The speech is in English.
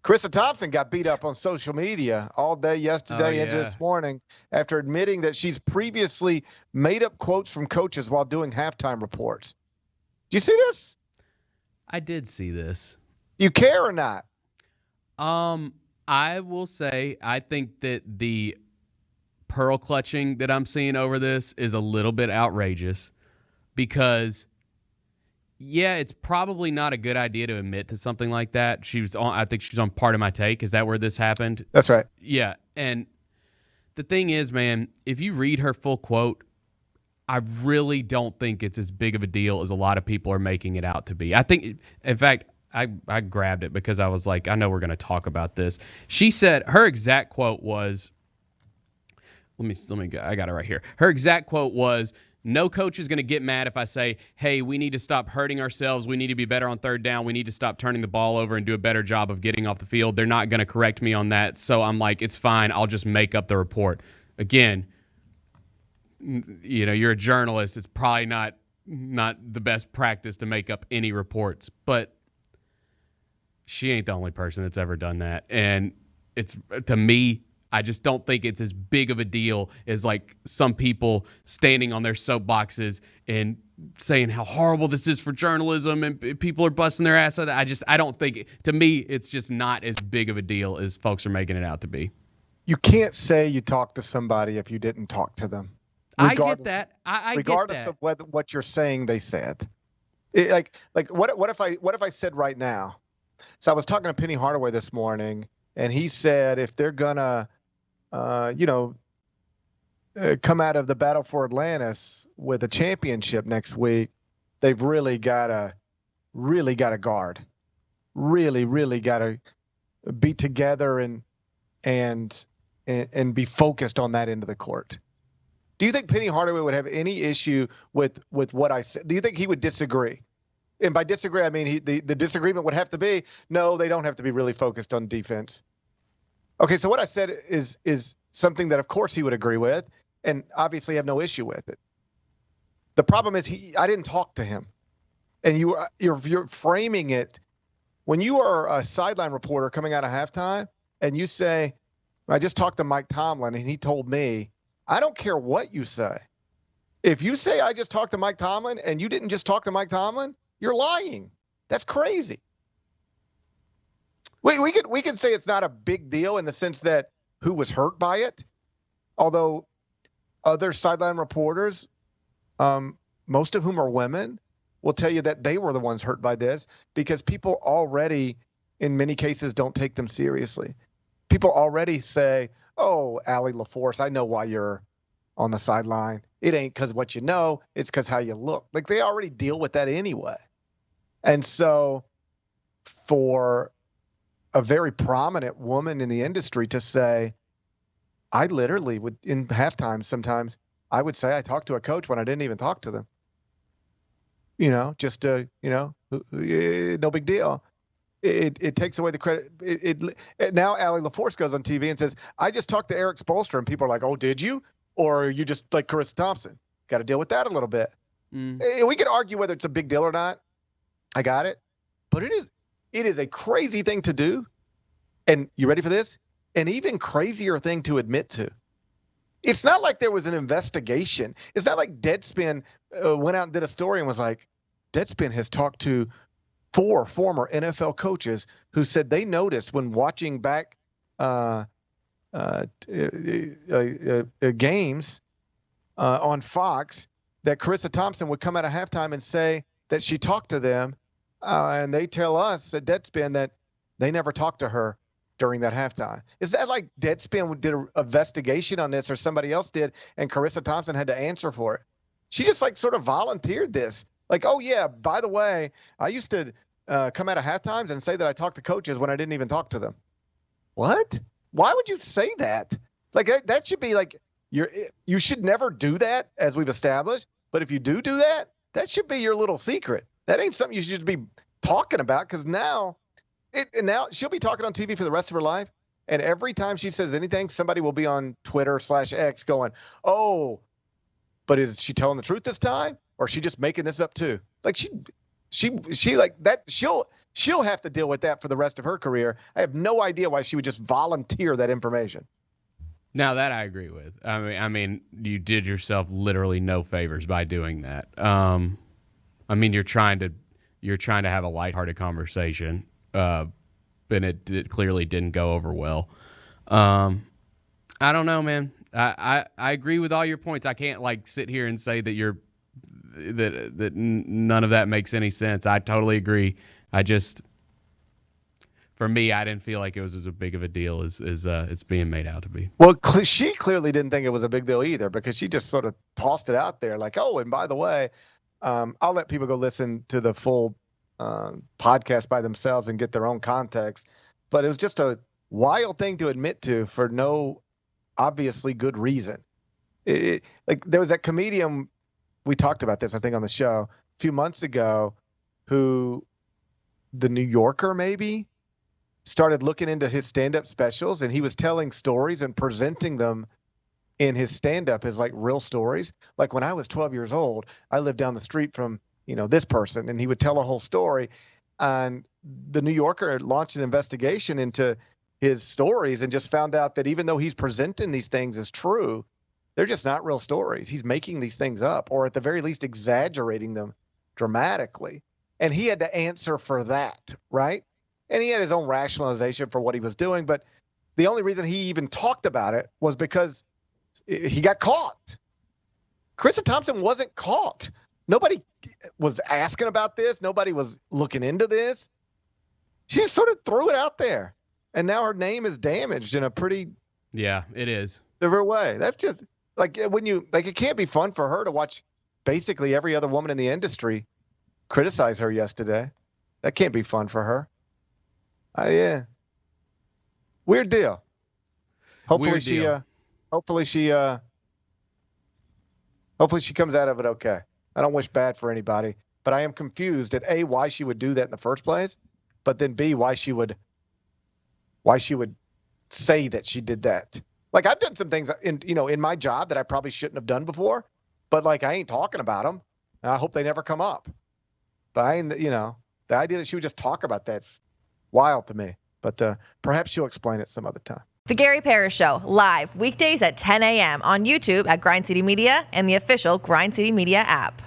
Charissa Thompson got beat up on social media all day Oh yesterday and yeah. this morning after admitting that she's previously made up quotes from coaches while doing halftime reports. Do you see this? I did see this. You care or not? I will say I think that the pearl clutching that I'm seeing over this is a little bit outrageous because yeah, it's probably not a good idea to admit to something like that. I think she was on Part of My Take. Is that where this happened? That's right. Yeah. And the thing is, man, if you read her full quote, I really don't think it's as big of a deal as a lot of people are making it out to be. I think, in fact, I grabbed it because I was like, I know we're going to talk about this. She said her exact quote was, I got it right here. Her exact quote was, no coach is going to get mad if I say, hey, we need to stop hurting ourselves. We need to be better on third down. We need to stop turning the ball over and do a better job of getting off the field. They're not going to correct me on that. So I'm like, it's fine. I'll just make up the report. Again, you're a journalist. It's probably not the best practice to make up any reports. But she ain't the only person that's ever done that. And it's, to me, I just don't think it's as big of a deal as like some people standing on their soapboxes and saying how horrible this is for journalism and people are busting their ass. I don't think, to me, it's just not as big of a deal as folks are making it out to be. You can't say you talked to somebody if you didn't talk to them. I get that. I regardless get that. of what you're saying they said. What if I said right now? So I was talking to Penny Hardaway this morning, and he said if they're gonna come out of the battle for Atlantis with a championship next week, they've really got to guard, really got to be together and be focused on that end of the court. Do you think Penny Hardaway would have any issue with what I said? Do you think he would disagree? And by disagree, I mean the disagreement would have to be, no, they don't have to be really focused on defense. Okay, so what I said is something that, of course, he would agree with, and obviously have no issue with it. The problem is I didn't talk to him, and you're framing it when you are a sideline reporter coming out of halftime, and you say, "I just talked to Mike Tomlin, and he told me." I don't care what you say. If you say I just talked to Mike Tomlin, and you didn't just talk to Mike Tomlin, you're lying. That's crazy. We could say it's not a big deal in the sense that who was hurt by it, although other sideline reporters, most of whom are women, will tell you that they were the ones hurt by this because people already, in many cases, don't take them seriously. People already say, oh, Allie LaForce, I know why you're on the sideline. It ain't because what you know, it's because how you look. Like, they already deal with that anyway. And so for a very prominent woman in the industry to say, I literally would, in halftime sometimes, I would say I talked to a coach when I didn't even talk to them. No big deal. It takes away the credit. Now Allie LaForce goes on TV and says, I just talked to Eric Spoelstra, and people are like, oh, did you? Or are you just like Charissa Thompson? Got to deal with that a little bit. We could argue whether it's a big deal or not. I got it. But it is a crazy thing to do. And you ready for this? An even crazier thing to admit to. It's not like there was an investigation. It's not like Deadspin went out and did a story and was like, Deadspin has talked to 4 former NFL coaches who said they noticed when watching back games on Fox that Charissa Thompson would come out of halftime and say that she talked to them, and they tell us at Deadspin that they never talked to her during that halftime. Is that like Deadspin did an investigation on this, or somebody else did, and Charissa Thompson had to answer for it? She just like sort of volunteered this. Like, oh yeah, by the way, I used to come out of halftimes and say that I talked to coaches when I didn't even talk to them. What? Why would you say that? Like that should be like you should never do that, as we've established. But if you do that, that should be your little secret. That ain't something you should be talking about, because now she'll be talking on TV for the rest of her life. And every time she says anything, somebody will be on Twitter/X going, oh, but is she telling the truth this time? Or is she just making this up too? Like she like that. She'll She'll have to deal with that for the rest of her career. I have no idea why she would just volunteer that information. Now that I agree with. I mean, you did yourself literally no favors by doing that. I mean, you're trying to have a lighthearted conversation, and it clearly didn't go over well. I don't know, man. I agree with all your points. I can't sit here and say that none of that makes any sense. I totally agree. For me, I didn't feel like it was as big of a deal as it's being made out to be. Well, she clearly didn't think it was a big deal either, because she just sort of tossed it out there like, oh, and by the way, I'll let people go listen to the full podcast by themselves and get their own context. But it was just a wild thing to admit to for no obviously good reason. Like there was that comedian, we talked about this, I think, on the show a few months ago, who the New Yorker maybe started looking into his stand-up specials, and he was telling stories and presenting them in his stand-up as like real stories. Like, when I was 12 years old, I lived down the street from, this person, and he would tell a whole story. And the New Yorker launched an investigation into his stories and just found out that even though he's presenting these things as true, they're just not real stories. He's making these things up, or at the very least exaggerating them dramatically. And he had to answer for that, right? And he had his own rationalization for what he was doing, but the only reason he even talked about it was because he got caught. Charissa Thompson wasn't caught. Nobody was asking about this. Nobody was looking into this. She just sort of threw it out there, and now her name is damaged in a pretty it is severe way. That's just like it can't be fun for her to watch basically every other woman in the industry criticize her yesterday. That can't be fun for her. Yeah. Weird deal. Hopefully she comes out of it okay. I don't wish bad for anybody, but I am confused at A, why she would do that in the first place, but then B, why she would say that she did that. Like, I've done some things in my job that I probably shouldn't have done before, but I ain't talking about them, and I hope they never come up. But the idea that she would just talk about that, wild to me. But perhaps she'll explain it some other time. The Gary Parrish Show, live weekdays at 10 a.m. on YouTube at Grind City Media and the official Grind City Media app.